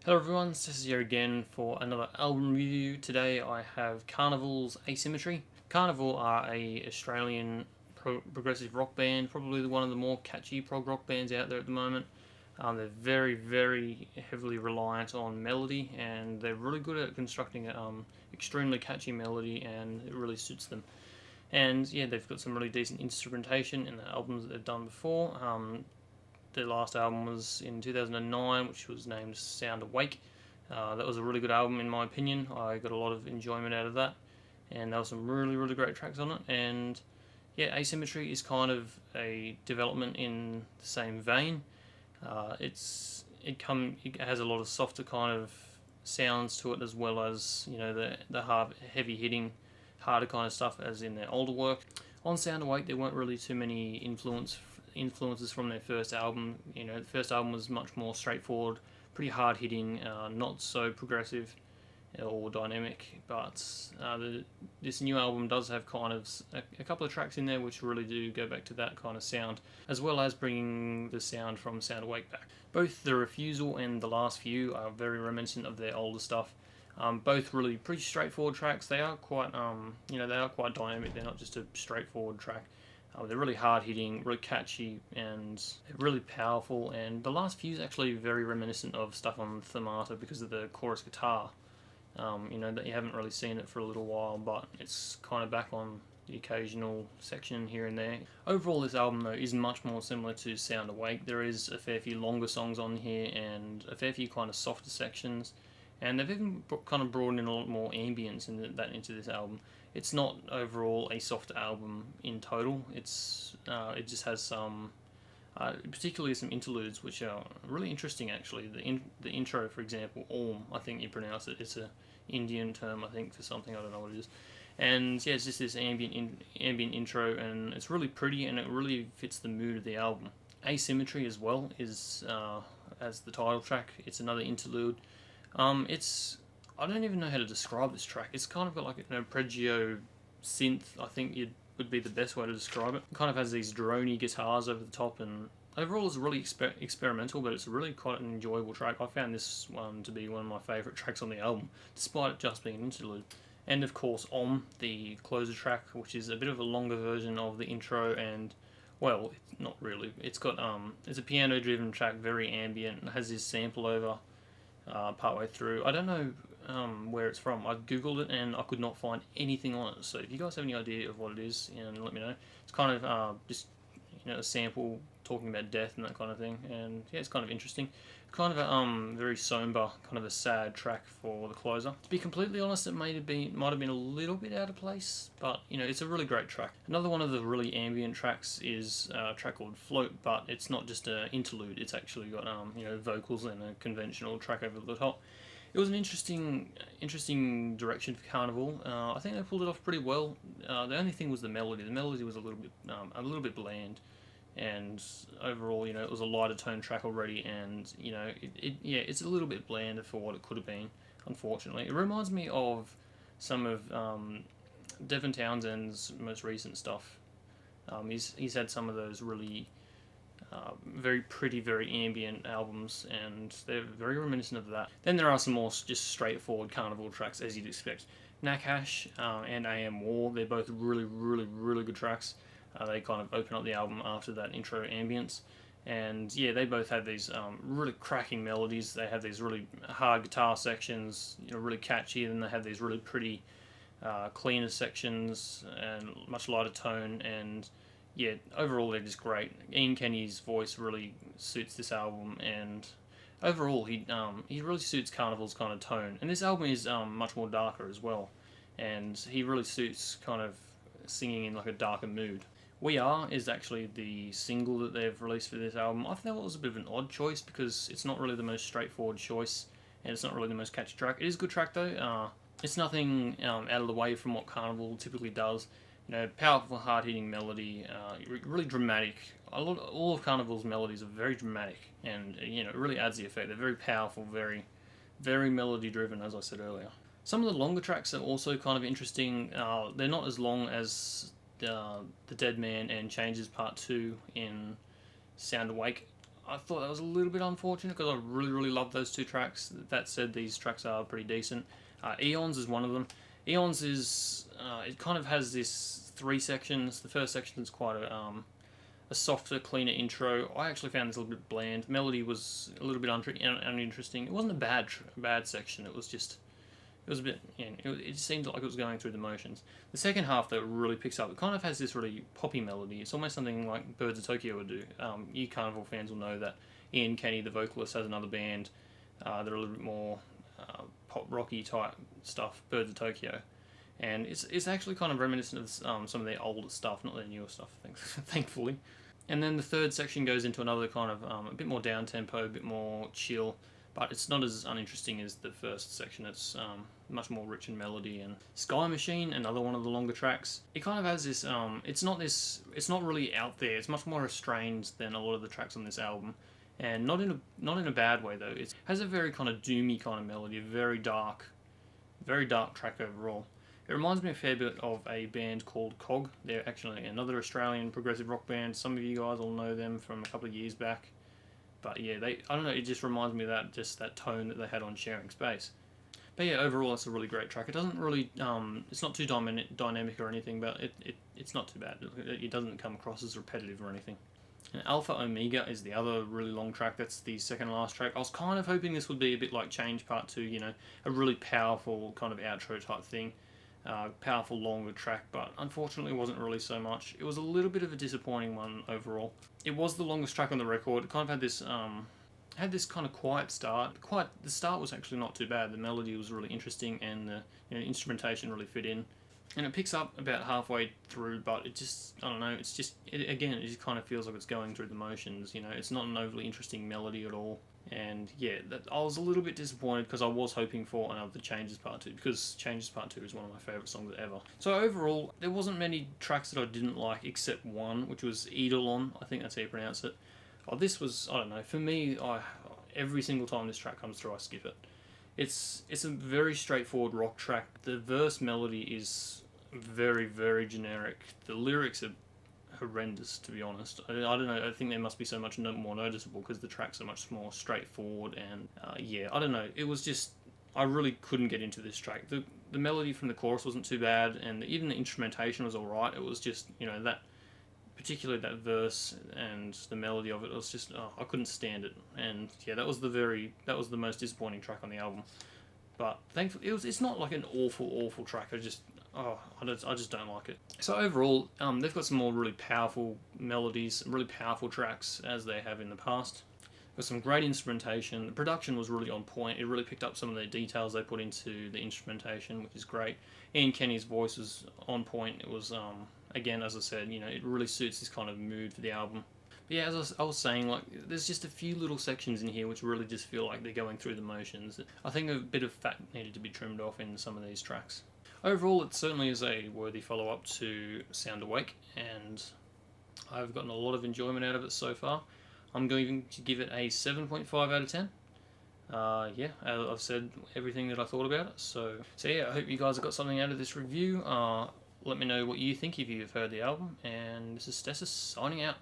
Hello everyone, Sdesis here again for another album review. Today I have Karnivool's Asymmetry. Karnivool are a Australian progressive rock band, probably one of the more catchy prog rock bands out there at the moment. They're very heavily reliant on melody, and they're really good at constructing an extremely catchy melody, and it really suits them. And yeah, they've got some really decent instrumentation in the albums that they've done before. Their last album was in 2009, which was named Sound Awake. That was a really good album in my opinion. I got a lot of enjoyment out of that, and there were some really great tracks on it. And yeah, Asymmetry is kind of a development in the same vein. It has a lot of softer kind of sounds to it, as well as the hard, heavy hitting, harder kind of stuff as in their older work. On Sound Awake, there weren't really too many influences from their first album. The first album was much more straightforward, pretty hard hitting, not so progressive or dynamic. But this new album does have kind of a couple of tracks in there which really do go back to that kind of sound, as well as bringing the sound from Sound Awake back. Both the Refusal and the last few are very reminiscent of their older stuff. Both really pretty straightforward tracks. They are quite, they are quite dynamic. They're not just a straightforward track. They're really hard hitting, really catchy, and really powerful. And the last few is actually very reminiscent of stuff on Themata because of the chorus guitar. That you haven't really seen it for a little while, but it's kind of back on the occasional section here and there. Overall, this album though is much more similar to Sound Awake. There is a fair few longer songs on here and a fair few kind of softer sections. And they've even kind of brought in a lot more ambience into this album. It's not overall a soft album in total. It just has some, particularly some interludes, which are really interesting actually. The intro, for example, Om, I think you pronounce it. It's a Indian term, I think, for something. I don't know what it is. And yeah, it's just this ambient intro, and it's really pretty, and it really fits the mood of the album. Asymmetry as well is, as the title track, it's another interlude. I don't even know how to describe this track. It's kind of got like an arpeggio synth, I think would be the best way to describe it. It kind of has these droney guitars over the top, and overall it's really experimental, but it's really quite an enjoyable track. I found this one to be one of my favourite tracks on the album, despite it just being an interlude. And of course Om, the closer track, which is a bit of a longer version of the intro, and well, not really. It's a piano driven track, very ambient, and has this sample over partway through. I don't know where it's from. I googled it and I could not find anything on it. So if you guys have any idea of what it is, let me know. It's kind of just a sample talking about death and that kind of thing. And yeah, it's kind of interesting. Kind of a very somber, kind of a sad track for the closer. To be completely honest, it might have been a little bit out of place, but it's a really great track. Another one of the really ambient tracks is a track called Float, but it's not just an interlude. It's actually got vocals and a conventional track over the top. It was an interesting direction for Karnivool. I think they pulled it off pretty well. The only thing was the melody. The melody was a little bit bland, and overall, it was a lighter tone track already, and it's a little bit bland for what it could have been. Unfortunately, it reminds me of some of Devin Townsend's most recent stuff. He's had some of those really very pretty, very ambient albums, and they're very reminiscent of that. Then there are some more just straightforward Karnivool tracks, as you'd expect. Nachash and AM War, they're both really good tracks. They kind of open up the album after that intro ambience, and yeah, they both have these really cracking melodies. They have these really hard guitar sections, really catchy, and they have these really pretty cleaner sections and much lighter tone, and yeah, overall they're just great. Ian Kenny's voice really suits this album, and overall he really suits Karnivool's kind of tone. And this album is much more darker as well, and he really suits kind of singing in like a darker mood. We Are is actually the single that they've released for this album. I thought it was a bit of an odd choice because it's not really the most straightforward choice, and it's not really the most catchy track. It is a good track though. It's nothing out of the way from what Karnivool typically does. Powerful, hard-hitting melody, really dramatic. All of Karnivool's melodies are very dramatic, and it really adds the effect. They're very powerful, very melody-driven, as I said earlier. Some of the longer tracks are also kind of interesting. They're not as long as the Dead Man and Changes Part 2 in Sound Awake. I thought that was a little bit unfortunate because I really love those two tracks. That said, these tracks are pretty decent. Aeons is one of them. Aeons is it kind of has this 3 sections. The first section is quite a softer, cleaner intro. I actually found this a little bit bland. Melody was a little bit uninteresting. It wasn't a bad section. It was just, it was a bit, it seemed like it was going through the motions. The second half, though, really picks up. It kind of has this really poppy melody. It's almost something like Birds of Tokyo would do. You Karnivool fans will know that Ian Kenny, the vocalist, has another band that are a little bit more pop rocky type stuff, Birds of Tokyo. And it's actually kind of reminiscent of some of their older stuff, not their newer stuff, thankfully. And then the third section goes into another kind of a bit more down tempo, a bit more chill, but it's not as uninteresting as the first section. It's much more rich in melody. And Sky Machine, another one of the longer tracks, it kind of has this. It's not really out there. It's much more restrained than a lot of the tracks on this album, and not in a bad way though. It has a very kind of doomy kind of melody, a very dark track overall. It reminds me a fair bit of a band called Cog. They're actually another Australian progressive rock band. Some of you guys will know them from a couple of years back. But yeah, I don't know, it just reminds me of that tone that they had on Sharing Space. But yeah, overall it's a really great track. It doesn't really, it's not too dynamic or anything, but it's not too bad. It doesn't come across as repetitive or anything. And Alpha Omega is the other really long track. That's the second last track. I was kind of hoping this would be a bit like Change Part 2, a really powerful kind of outro type thing. Powerful longer track, but unfortunately it wasn't really so much. It was a little bit of a disappointing one overall. It was the longest track on the record. It kind of had this kind of quiet start. The start was actually not too bad. The melody was really interesting, and the instrumentation really fit in. And it picks up about halfway through, but it just, I don't know, it just kind of feels like it's going through the motions. It's not an overly interesting melody at all. And yeah, I was a little bit disappointed because I was hoping for another Changes Part 2, because Changes Part 2 is one of my favourite songs ever. So overall, there wasn't many tracks that I didn't like except one, which was Eidolon. I think that's how you pronounce it. This was, I don't know, for me, every single time this track comes through, I skip it. It's a very straightforward rock track. The verse melody is very generic. The lyrics are horrendous, to be honest. I don't know, I think they must be so much more noticeable because the tracks are much more straightforward, and yeah, I don't know, it was just, I really couldn't get into this track. The melody from the chorus wasn't too bad, and even the instrumentation was alright. It was just, particularly that verse and the melody of it was just, I couldn't stand it. And yeah, that was the most disappointing track on the album. But thankfully, it's not like an awful track. I just don't like it. So overall, they've got some more really powerful melodies, really powerful tracks, as they have in the past. With some great instrumentation. The production was really on point. It really picked up some of the details they put into the instrumentation, which is great. Ian Kenny's voice was on point. It was, again, as I said, it really suits this kind of mood for the album. But yeah, as I was saying, there's just a few little sections in here which really just feel like they're going through the motions. I think a bit of fat needed to be trimmed off in some of these tracks. Overall, it certainly is a worthy follow-up to Sound Awake, and I've gotten a lot of enjoyment out of it so far. I'm going to give it a 7.5 out of 10. Yeah, I've said everything that I thought about it, so yeah, I hope you guys have got something out of this review. Let me know what you think if you've heard the album, and this is sdesis signing out.